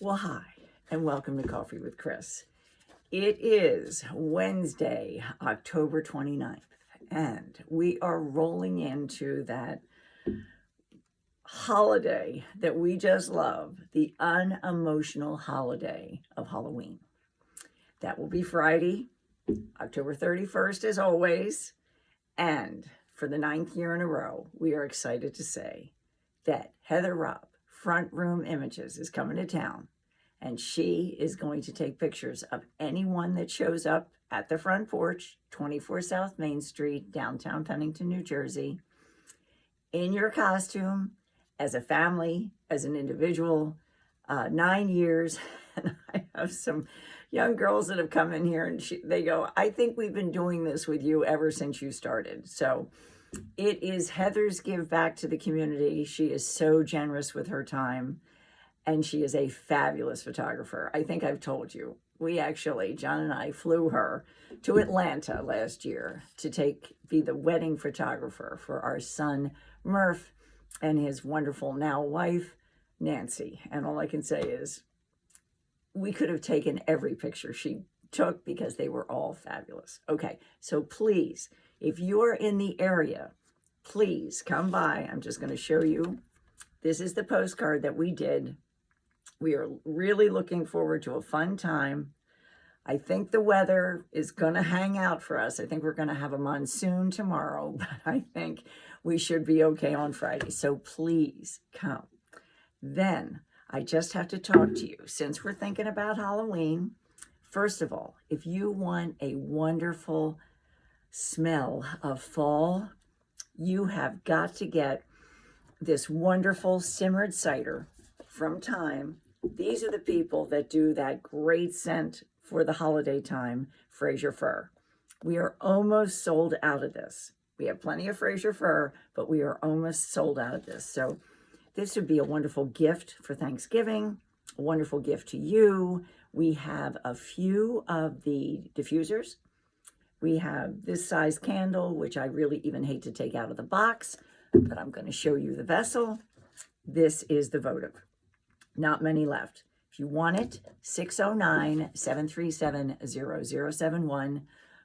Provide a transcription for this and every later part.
Well, hi, and welcome to Coffee with Chris. It is Wednesday, October 29th, and we are rolling into that holiday that we just love, the unemotional holiday of Halloween. That will be Friday, October 31st, as always. And for the 9th year in a row, we are excited to say that Heather Rupp, Front Room Images, is coming to town. And she is going to take pictures of anyone that shows up at the front porch, 24 South Main Street, downtown Pennington, New Jersey, in your costume, as a family, as an individual. 9 years, and I have some young girls that have come in here, and they go, I think we've been doing this with you ever since you started. So it is Heather's give back to the community. She is so generous with her time. And she is a fabulous photographer. I think I've told you. John and I flew her to Atlanta last year to be the wedding photographer for our son, Murph, and his wonderful now wife, Nancy. And all I can say is we could have taken every picture she took because they were all fabulous. Okay, so please, if you are in the area, please come by. I'm just going to show you. This is the postcard that we did. We are really looking forward to a fun time. I think the weather is going to hang out for us. I think we're going to have a monsoon tomorrow, but I think we should be okay on Friday. So please come. Then I just have to talk to you. Since we're thinking about Halloween, first of all, if you want a wonderful smell of fall, you have got to get this wonderful simmered cider from Thyme. These are the people that do that great scent for the holiday time, Fraser Fir. We are almost sold out of this. We have plenty of Fraser Fir, but we are almost sold out of this. So this would be a wonderful gift for Thanksgiving, a wonderful gift to you. We have a few of the diffusers. We have this size candle, which I really even hate to take out of the box, but I'm going to show you the vessel. This is the votive. Not many left. If you want it, 609-737-0071.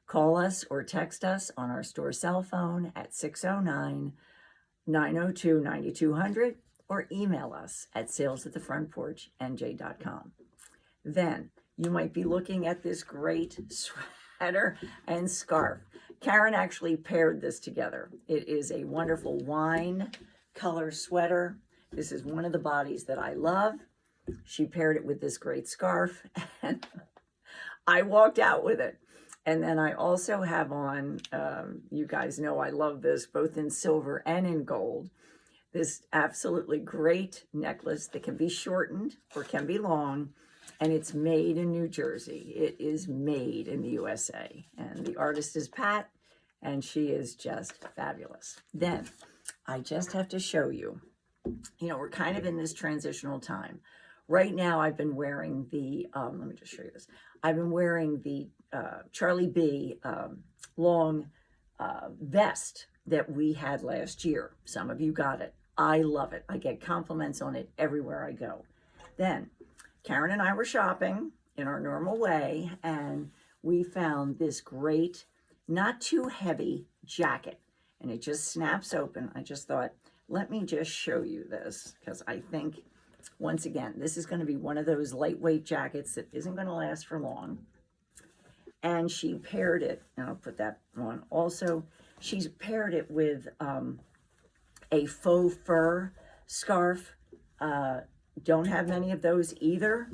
Call us or text us on our store cell phone at 609-902-9200 or email us at sales@thefrontporchnj.com. Then you might be looking at this great sweater and scarf. Karen actually paired this together. It is a wonderful wine color sweater. This is one of the bodies that I love. She paired it with this great scarf, and I walked out with it. And then I also have on, you guys know I love this, both in silver and in gold, this absolutely great necklace that can be shortened or can be long, and it's made in New Jersey. It is made in the USA, and the artist is Pat, and she is just fabulous. Then I just have to show you, we're kind of in this transitional time. Right now, I've been wearing the, let me just show you this. I've been wearing the Charlie B long vest that we had last year. Some of you got it. I love it. I get compliments on it everywhere I go. Then Karen and I were shopping in our normal way, and we found this great, not too heavy jacket, and it just snaps open. I just thought, let me just show you this, because I think, once again, this is going to be one of those lightweight jackets that isn't going to last for long. And she paired it, and I'll put that on also, she's paired it with a faux fur scarf. Don't have many of those either.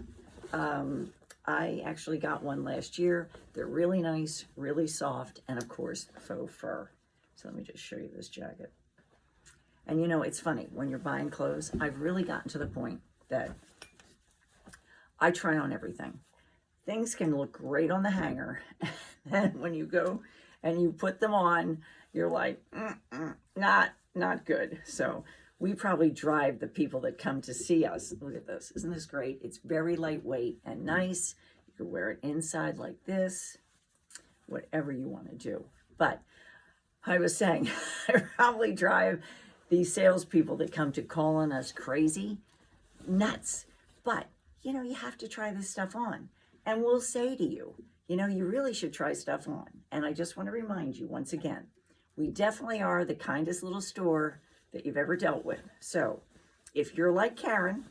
I actually got one last year. They're really nice, really soft, and of course, faux fur. So let me just show you this jacket. And it's funny, when you're buying clothes, I've really gotten to the point that I try on everything. Things can look great on the hanger, and when you go and you put them on, you're like, not good. So we probably drive the people that come to see us. Look at this. Isn't this great? It's very lightweight and nice. You can wear it inside like this, whatever you want to do. But I was saying, I probably drive these salespeople that come to call on us crazy, nuts. But you have to try this stuff on. And we'll say to you, you really should try stuff on. And I just want to remind you once again, we definitely are the kindest little store that you've ever dealt with. So if you're like Karen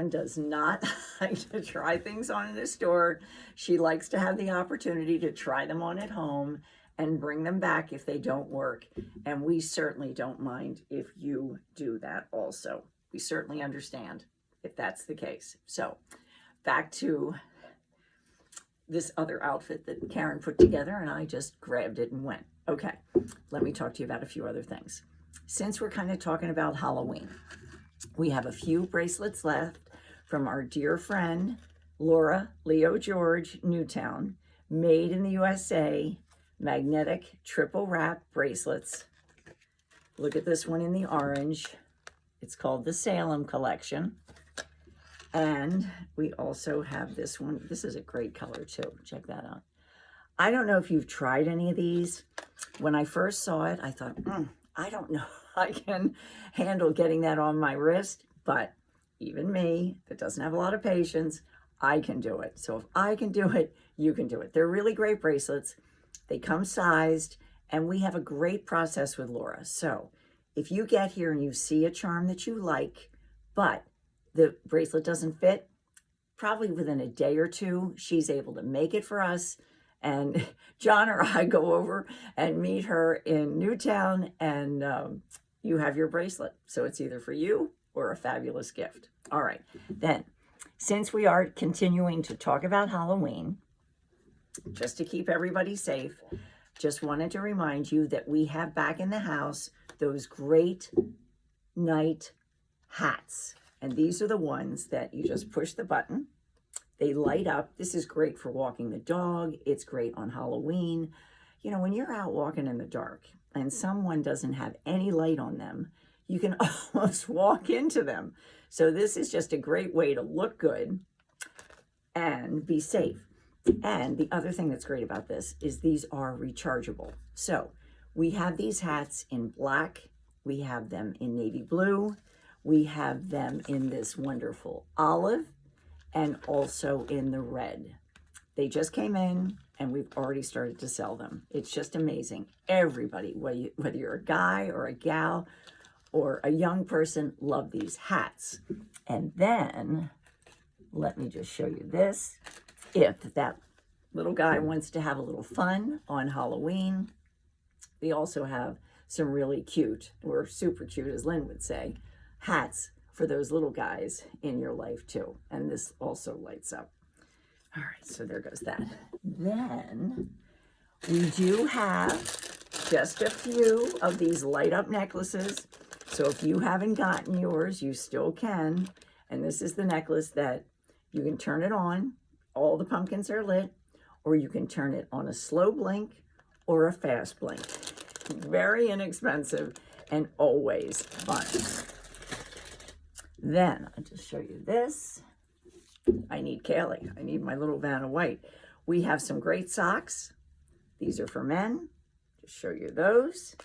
does not like to try things on in a store. She likes to have the opportunity to try them on at home and bring them back if they don't work. And we certainly don't mind if you do that also. We certainly understand if that's the case. So back to this other outfit that Karen put together, and I just grabbed it and went. Okay, let me talk to you about a few other things. Since we're kind of talking about Halloween, we have a few bracelets left from our dear friend, Laura Leo George, Newtown, made in the USA, magnetic triple wrap bracelets. Look at this one in the orange. It's called the Salem collection. And we also have this one. This is a great color too. Check that out. I don't know if you've tried any of these. When I first saw it, I thought, I don't know if I can handle getting that on my wrist, but even me, that doesn't have a lot of patience, I can do it. So if I can do it, you can do it. They're really great bracelets. They come sized, and we have a great process with Laura. So if you get here and you see a charm that you like, but the bracelet doesn't fit, probably within a day or two, she's able to make it for us. And John or I go over and meet her in Newtown, and you have your bracelet. So it's either for you or a fabulous gift. All right. Then, since we are continuing to talk about Halloween, just to keep everybody safe, just wanted to remind you that we have back in the house those great night hats. And these are the ones that you just push the button. They light up. This is great for walking the dog. It's great on Halloween. When you're out walking in the dark and someone doesn't have any light on them, you can almost walk into them. So this is just a great way to look good and be safe. And the other thing that's great about this is these are rechargeable. So we have these hats in black. We have them in navy blue. We have them in this wonderful olive and also in the red. They just came in and we've already started to sell them. It's just amazing. Everybody, whether you're a guy or a gal or a young person, love these hats. And then, let me just show you this. If that little guy wants to have a little fun on Halloween, we also have some really cute, or super cute as Lynn would say, hats for those little guys in your life too. And this also lights up. All right, so there goes that. Then we do have just a few of these light up necklaces. So if you haven't gotten yours, you still can. And this is the necklace that you can turn it on. All the pumpkins are lit, or you can turn it on a slow blink or a fast blink. Very inexpensive and always fun. Then I'll just show you this. I need Kaylee. I need my little Vanna White. We have some great socks. These are for men. Just show you those.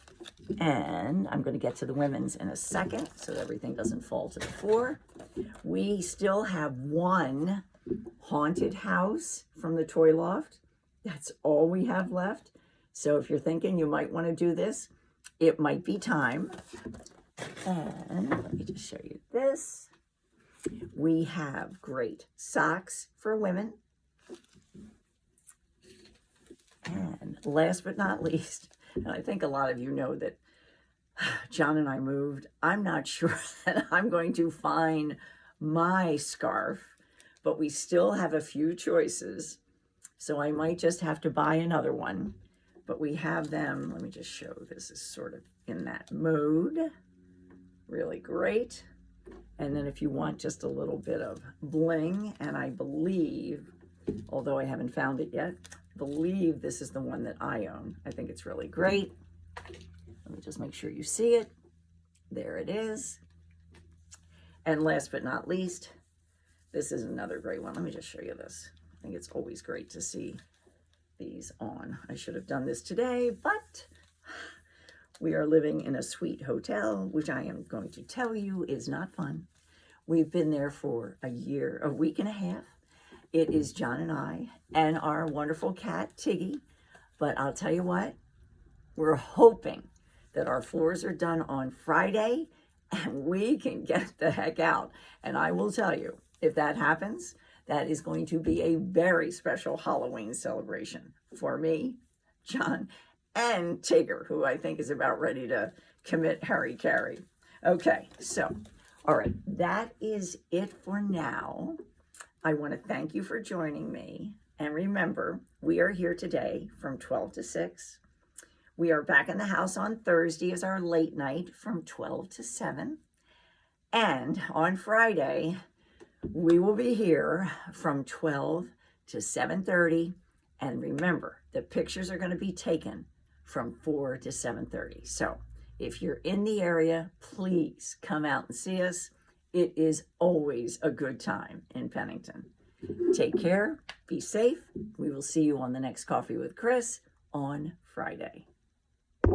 And I'm going to get to the women's in a second so that everything doesn't fall to the floor. We still have one haunted house from the Toy Loft. That's all we have left. So if you're thinking you might want to do this, it might be time. And let me just show you this. We have great socks for women. And last but not least, and I think a lot of you know that John and I moved. I'm not sure that I'm going to find my scarf, but we still have a few choices. So I might just have to buy another one. But we have them. Let me just show. This is sort of in that mode. Really great. And then if you want just a little bit of bling, and I believe, although I haven't found it yet, believe this is the one that I own. I think it's really great. Let me just make sure you see it. There it is. And last but not least, this is another great one. Let me just show you this. I think it's always great to see these on. I should have done this today, but we are living in a sweet hotel, which I am going to tell you is not fun. We've been there for a week and a half. It is John and I and our wonderful cat, Tiggy. But I'll tell you what, we're hoping that our floors are done on Friday and we can get the heck out. And I will tell you, if that happens, that is going to be a very special Halloween celebration for me, John, and Tigger, who I think is about ready to commit hara-kiri. Okay, so, all right, that is it for now. I want to thank you for joining me. And remember, we are here today from 12 to 6. We are back in the house on Thursday as our late night from 12 to 7. And on Friday, we will be here from 12 to 7:30. And remember, the pictures are going to be taken from 4 to 7:30. So if you're in the area, please come out and see us. It is always a good time in Pennington. Take care, be safe. We will see you on the next Coffee with Chris on Friday.